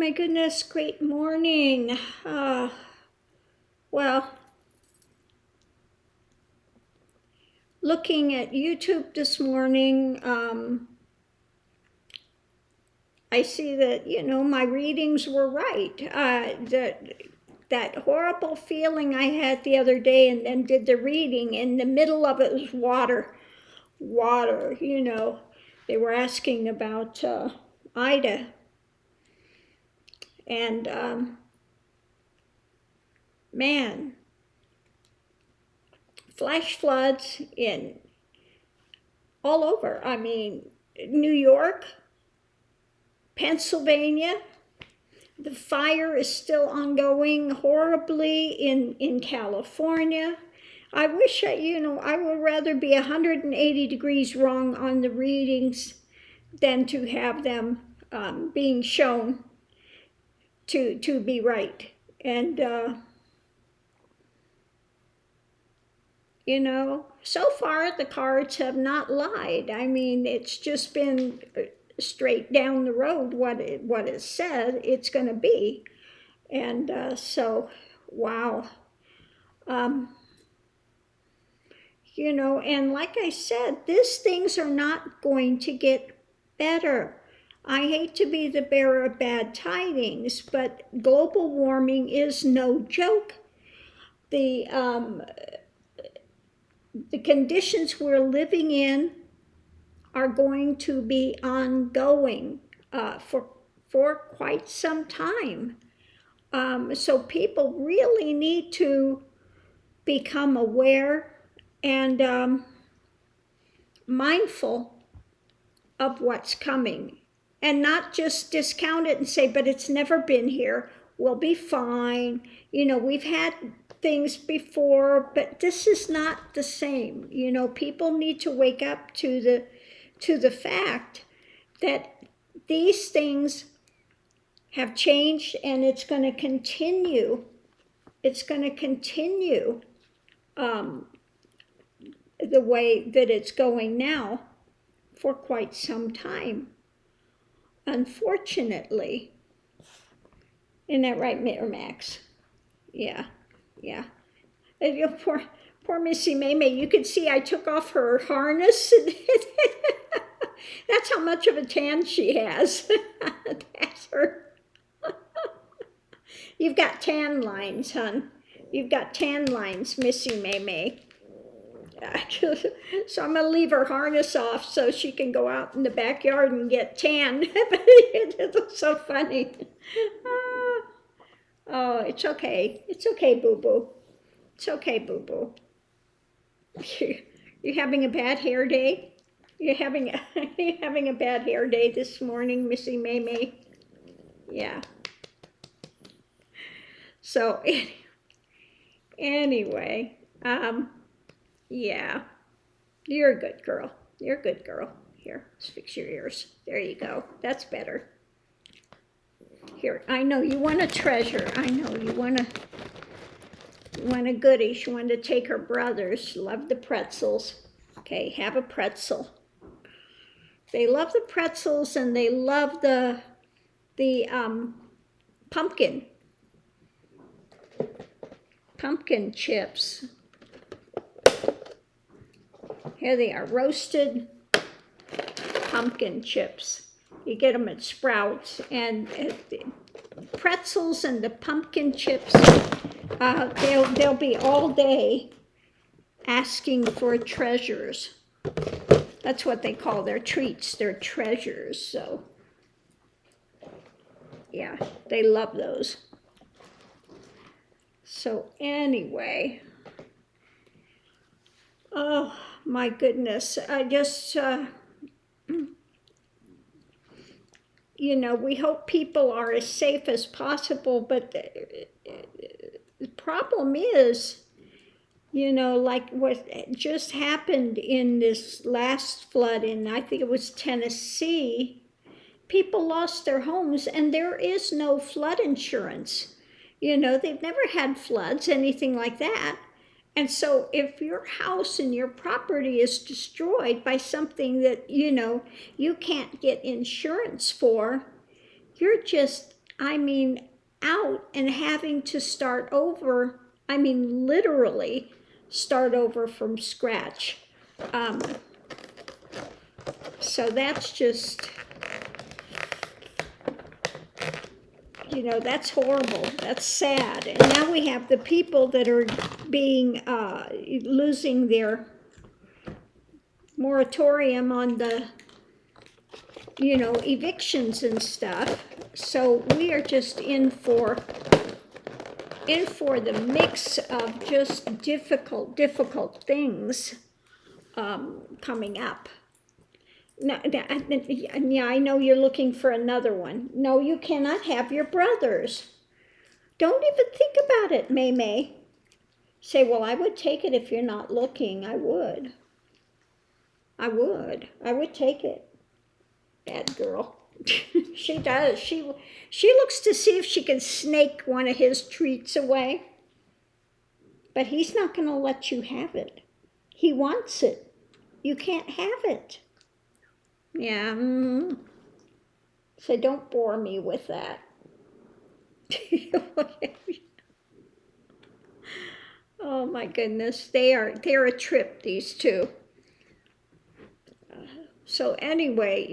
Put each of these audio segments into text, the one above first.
my goodness, great morning. Well, looking at YouTube this morning, I see that, my readings were right. That horrible feeling I had the other day and then did the reading, in the middle of it was water. They were asking about Ida. And man, flash floods in all over. I mean, New York, Pennsylvania, the fire is still ongoing horribly in California. I wish I would rather be 180 degrees wrong on the readings than to have them being shown to be right. And so far the cards have not lied. I mean, it's just been straight down the road what it said it's going to be. And so, wow. And like I said, these things are not going to get better. I hate to be the bearer of bad tidings, but global warming is no joke. The conditions we're living in are going to be ongoing for quite some time. So people really need to become aware and mindful of what's coming, and not just discount it and say, but it's never been here, we'll be fine. We've had things before, but this is not the same. People need to wake up to the fact that these things have changed, and it's going to continue. It's going to continue the way that it's going now for quite some time, unfortunately. Isn't that right, Max? Yeah. Poor Missy Maymay. You can see I took off her harness. That's how much of a tan she has. That's her. You've got tan lines, hon. You've got tan lines, Missy Maymay. So I'm going to leave her harness off so she can go out in the backyard and get tan. It's so funny. Oh, it's okay. It's okay, boo-boo. It's okay, boo-boo. You having a bad hair day? You're having a bad hair day this morning, Missy Maymay? Yeah. So, anyway, yeah. You're a good girl. You're a good girl. Here, let's fix your ears. There you go. That's better. Here, I know you want a treasure. I know you want a goodie. She wanted to take her brothers. She loved the pretzels. Okay, have a pretzel. They love the pretzels, and they love the pumpkin chips. Here they are, roasted pumpkin chips. You get them at Sprouts, and pretzels and the pumpkin chips, they'll be all day asking for treasures. That's what they call their treats, their treasures. So yeah, they love those. So anyway, oh my goodness, I just we hope people are as safe as possible, but the problem is, like what just happened in this last flood in, I think it was Tennessee, people lost their homes, and there is no flood insurance. They've never had floods, anything like that. And so if your house and your property is destroyed by something that, you can't get insurance for, you're just I mean, out and having to start over. I mean, literally start over from scratch. So that's just, that's horrible. That's sad. And now we have the people that are being, losing their moratorium on the, evictions and stuff. So we are just in for the mix of just difficult things coming up. No, yeah, I know you're looking for another one. No, you cannot have your brothers. Don't even think about it, May. Say, well, I would take it if you're not looking. I would take it. Bad girl. She does. She looks to see if she can snake one of his treats away. But he's not going to let you have it. He wants it. You can't have it. Yeah. So don't bore me with that. Oh my goodness. They're a trip, these two. So anyway,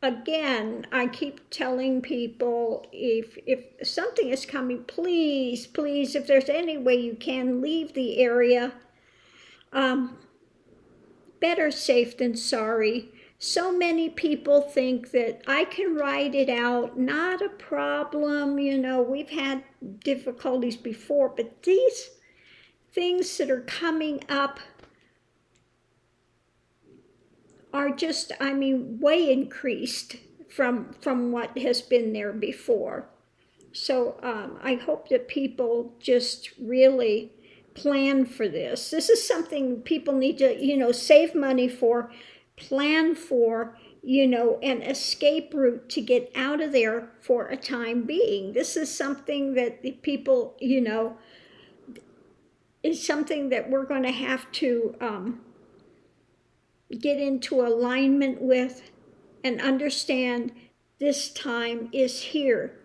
again, I keep telling people, if something is coming, please, if there's any way you can, leave the area. Better safe than sorry. So many people think that I can ride it out, not a problem, we've had difficulties before, but these things that are coming up are just, way increased from what has been there before. So I hope that people just really plan for this. This is something people need to, save money for, plan for, an escape route to get out of there for a time being. This is something that the people, is something that we're going to have to get into alignment with and understand. This time is here.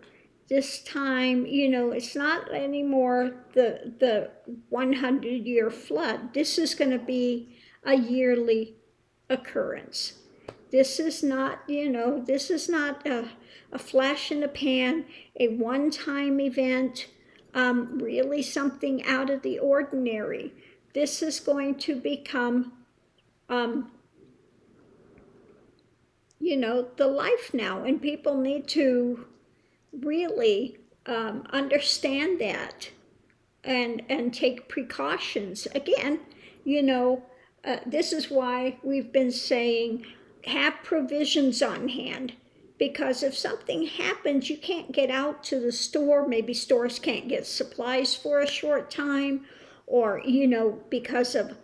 This time, it's not anymore the 100-year flood. This is going to be a yearly occurrence. This is not, a flash in the pan, a one-time event, really something out of the ordinary. This is going to become, the life now, and people need to really understand that and take precautions. Again, this is why we've been saying have provisions on hand, because if something happens, you can't get out to the store. Maybe stores can't get supplies for a short time, or because of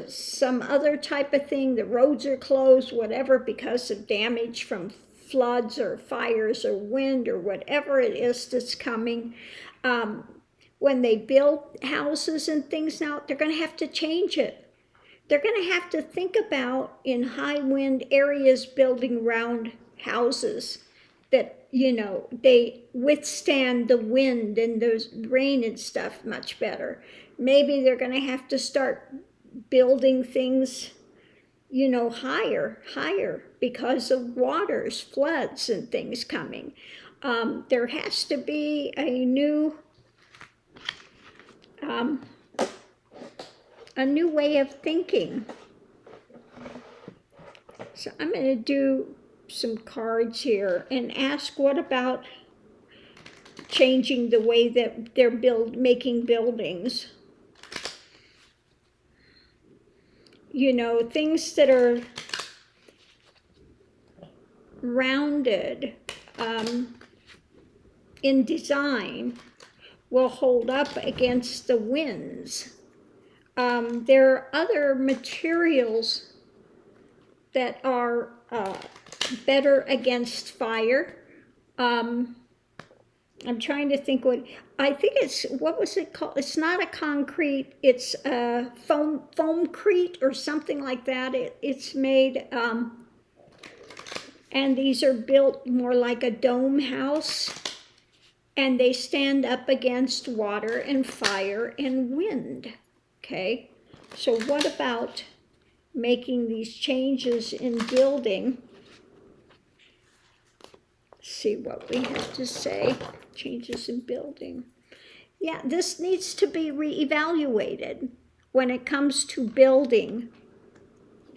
some other type of thing, the roads are closed, whatever, because of damage from floods or fires or wind or whatever it is that's coming. When they build houses and things now, they're going to have to change it. They're going to have to think about, in high wind areas, building round houses that, they withstand the wind and the rain and stuff much better. Maybe they're going to have to start building things, higher because of waters, floods, and things coming. There has to be a new way of thinking. So I'm going to do some cards here and ask, what about changing the way that they're making buildings? Things that are rounded in design will hold up against the winds. There are other materials that are better against fire. I'm trying to think what was it called? It's not a concrete, it's a foamcrete or something like that. It's made, And these are built more like a dome house, and they stand up against water and fire and wind. Okay, so what about making these changes in building? See what we have to say. Changes in building. Yeah, this needs to be reevaluated when it comes to building,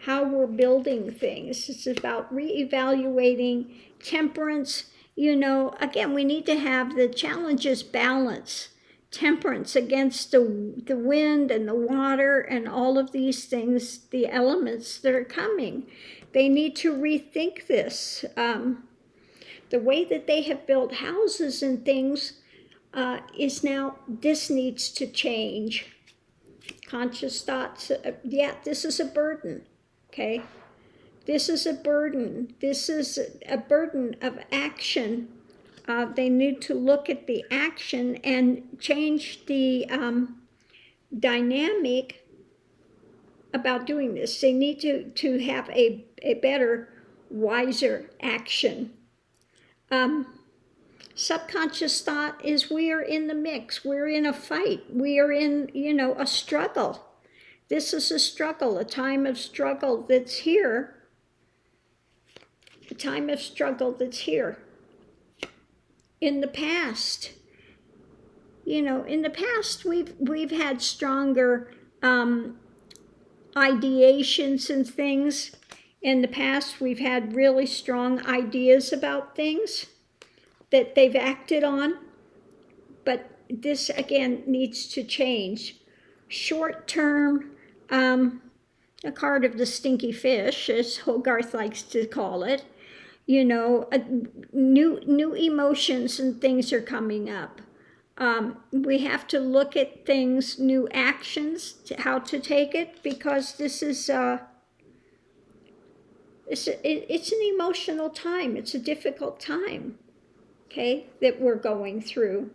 how we're building things. It's about reevaluating temperance. You know, again, we need to have the challenges balance. Temperance against the wind and the water and all of these things, the elements that are coming. They need to rethink this. The way that they have built houses and things is now, this needs to change. Conscious thoughts, yeah, this is a burden, okay? This is a burden. This is a burden of action. They need to look at the action and change the dynamic about doing this. They need to have a better, wiser action. Subconscious thought is we are in the mix. We're in a fight. We are in, a struggle. This is a struggle, a time of struggle that's here. A time of struggle that's here. In the past, we've had stronger ideations and things. In the past, we've had really strong ideas about things that they've acted on, but this again needs to change. Short term, a card of the stinky fish, as Hogarth likes to call it. New emotions and things are coming up. We have to look at things, new actions, how to take it, because this is it's an emotional time. It's a difficult time. Okay, that we're going through.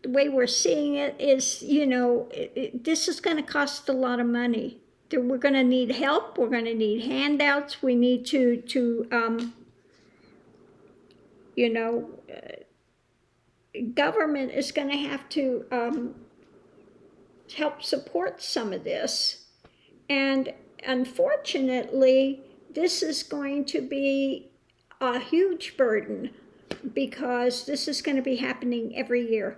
The way we're seeing it is, this is going to cost a lot of money. We're going to need help. We're going to need handouts. We need to government is going to have to help support some of this. And unfortunately, this is going to be a huge burden, because this is going to be happening every year.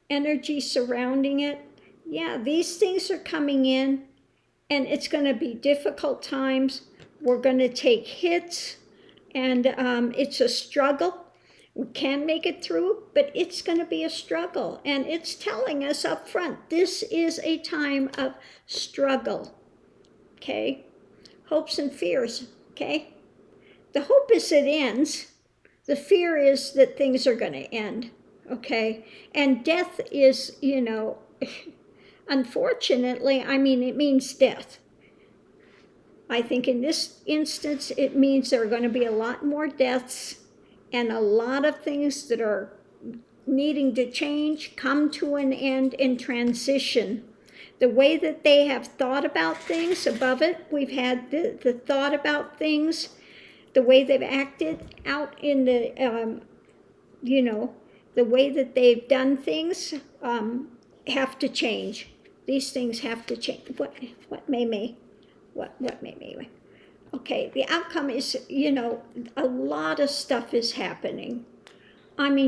Energy surrounding it. Yeah, these things are coming in, and it's going to be difficult times. We're going to take hits, and it's a struggle. We can make it through, but it's going to be a struggle. And it's telling us up front, this is a time of struggle. Okay? Hopes and fears. Okay? The hope is it ends. The fear is that things are going to end, okay? And death is, unfortunately, it means death. I think in this instance, it means there are going to be a lot more deaths, and a lot of things that are needing to change, come to an end, and transition. The way that they have thought about things, above it, we've had the thought about things. The way they've acted out in the, the way that they've done things have to change. These things have to change. What may me? Okay, the outcome is, a lot of stuff is happening.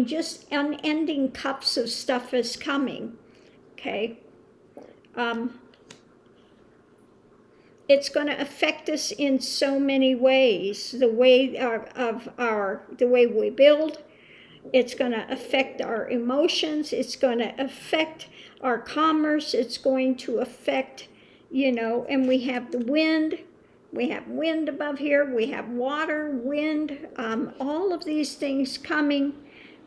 Just unending cups of stuff is coming. Okay. It's going to affect us in so many ways. The way the way we build, it's going to affect our emotions. It's going to affect our commerce. It's going to affect, and we have the wind. We have wind above here. We have water, wind, all of these things coming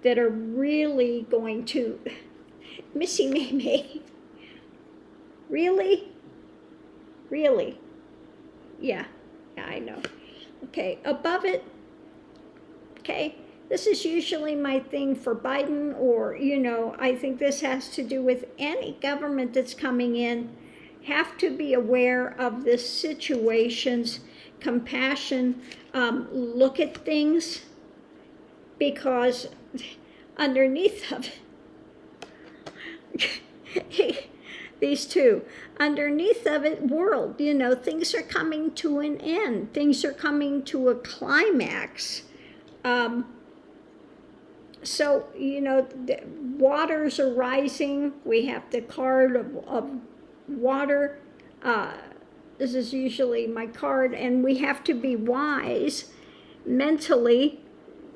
that are really going to, Missy May. Really? Yeah, I know. Okay, above it, okay, this is usually my thing for Biden, or, I think this has to do with any government that's coming in, have to be aware of the situations, compassion, look at things, because underneath of it, these two, underneath of it, world, things are coming to an end. Things are coming to a climax. So, the waters are rising. We have the card of water. This is usually my card. And we have to be wise mentally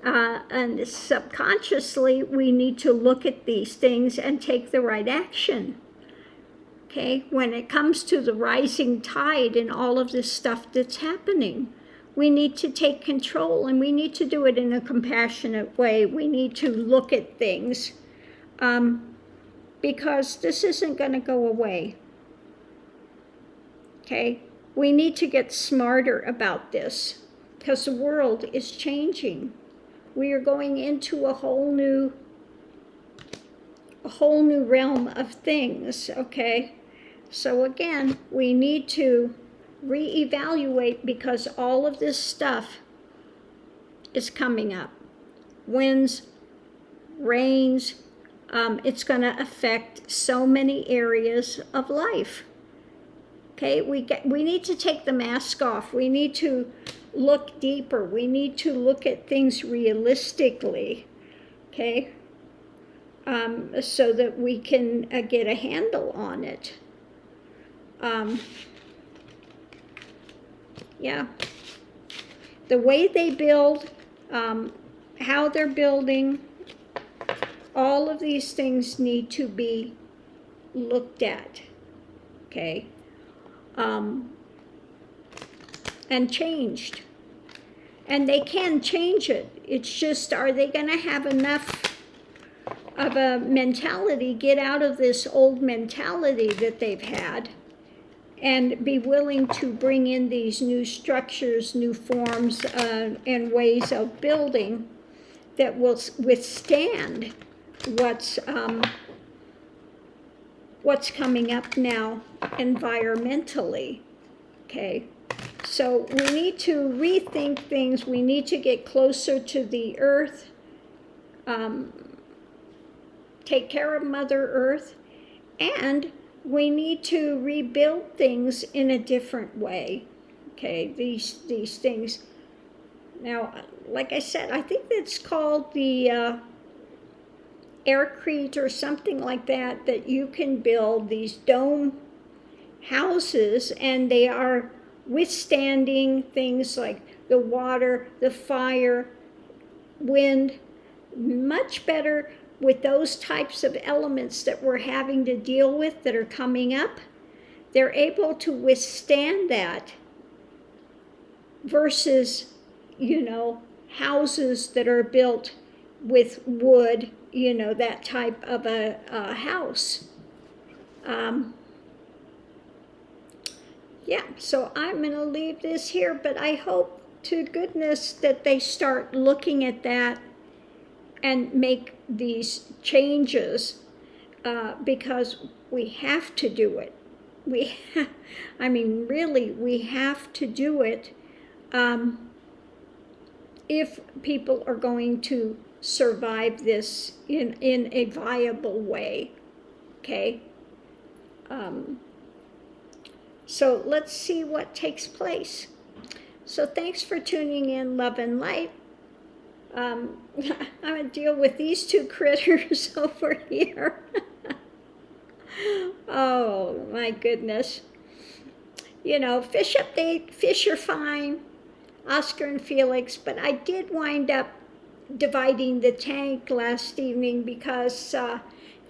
and subconsciously. We need to look at these things and take the right action. Okay? When it comes to the rising tide and all of this stuff that's happening, we need to take control, and we need to do it in a compassionate way. We need to look at things because this isn't going to go away. Okay? We need to get smarter about this because the world is changing. We are going into a whole new realm of things, okay? So again, we need to reevaluate because all of this stuff is coming up. Winds, rains, it's going to affect so many areas of life. Okay, we need to take the mask off. We need to look deeper. We need to look at things realistically, okay, so that we can get a handle on it. Yeah, the way they build, how they're building, all of these things need to be looked at, okay, and changed. And they can change it. It's just, are they going to have enough of a mentality, get out of this old mentality that they've had, and be willing to bring in these new structures, new forms, and ways of building that will withstand what's coming up now environmentally, okay? So we need to rethink things. We need to get closer to the earth, take care of Mother Earth, and we need to rebuild things in a different way, okay? These things. Now, like I said, I think it's called the aircrete or something like that, that you can build these dome houses, and they are withstanding things like the water, the fire, wind, much better with those types of elements that we're having to deal with that are coming up. They're able to withstand that versus, houses that are built with wood, that type of a house. Yeah, so I'm going to leave this here, but I hope to goodness that they start looking at that and make these changes, because we have to do it. Really, we have to do it if people are going to survive this in a viable way, okay? So let's see what takes place. So thanks for tuning in, love and light. I'm going to deal with these two critters over here. Oh, my goodness. Fish update, fish are fine, Oscar and Felix, but I did wind up dividing the tank last evening because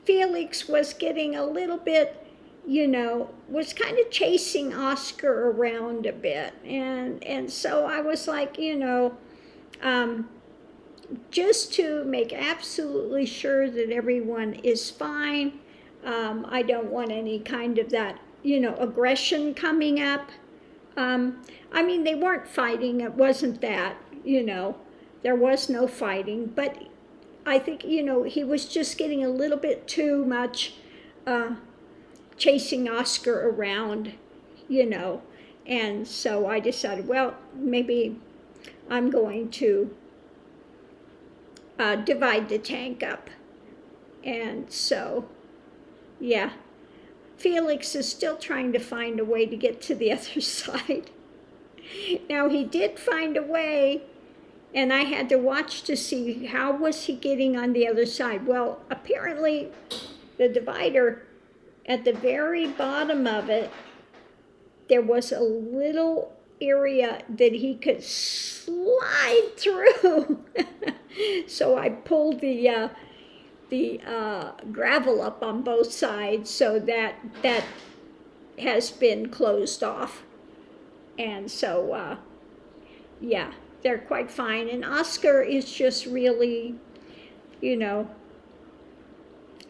Felix was getting a little bit, was kind of chasing Oscar around a bit. And so I was like, just to make absolutely sure that everyone is fine. I don't want any kind of that, aggression coming up. They weren't fighting. It wasn't that, there was no fighting. But I think, he was just getting a little bit too much chasing Oscar around, And so I decided, well, maybe I'm going to divide the tank up. And so, yeah, Felix is still trying to find a way to get to the other side. Now, he did find a way, and I had to watch to see how was he getting on the other side. Well, apparently the divider, at the very bottom of it, there was a little area that he could slide through. So I pulled the gravel up on both sides, so that has been closed off. And so, yeah, they're quite fine. And Oscar is just really,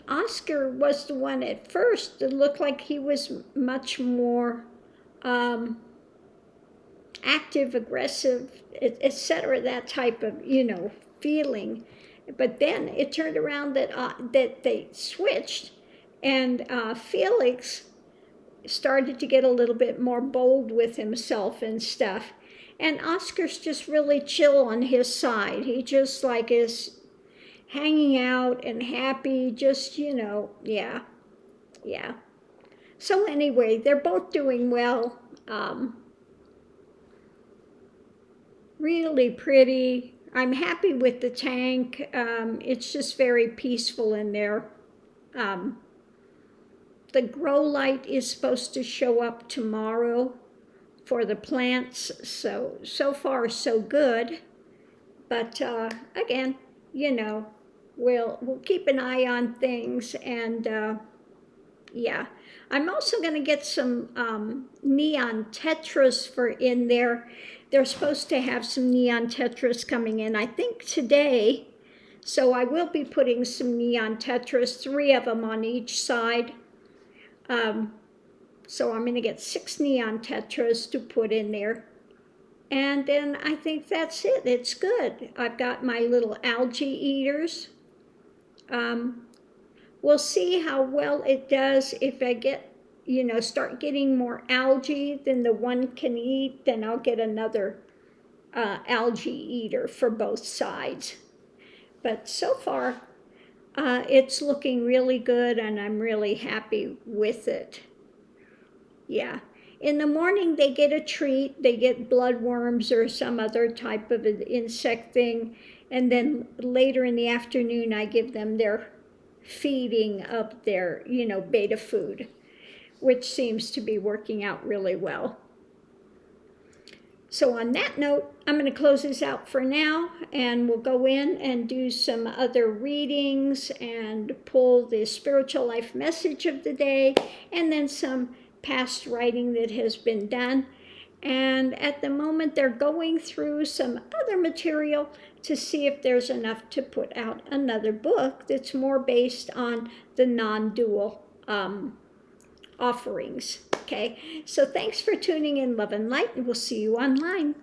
Oscar was the one at first that looked like he was much more active, aggressive, etc., that type of, feeling. But then it turned around that they switched, and Felix started to get a little bit more bold with himself and stuff. And Oscar's just really chill on his side. He just like is hanging out and happy, just, yeah. So anyway, they're both doing well. Really pretty. I'm happy with the tank. It's just very peaceful in there. The grow light is supposed to show up tomorrow for the plants. So far so good. But again, we'll keep an eye on things, and yeah. I'm also going to get some neon tetras for in there. They're supposed to have some neon tetras coming in, I think today. So I will be putting some neon tetras, 3 of them on each side. So I'm going to get 6 neon tetras to put in there. And then I think that's it. It's good. I've got my little algae eaters. We'll see how well it does. If I get, start getting more algae than the one can eat, then I'll get another algae eater for both sides. But so far, it's looking really good, and I'm really happy with it. Yeah. In the morning, they get a treat. They get bloodworms or some other type of an insect thing. And then later in the afternoon, I give them their feeding of their, beta food, which seems to be working out really well. So on that note, I'm going to close this out for now, and we'll go in and do some other readings and pull the spiritual life message of the day, and then some past writing that has been done. And at the moment, they're going through some other material to see if there's enough to put out another book that's more based on the non-dual offerings. Okay, so thanks for tuning in, love and light, and we'll see you online.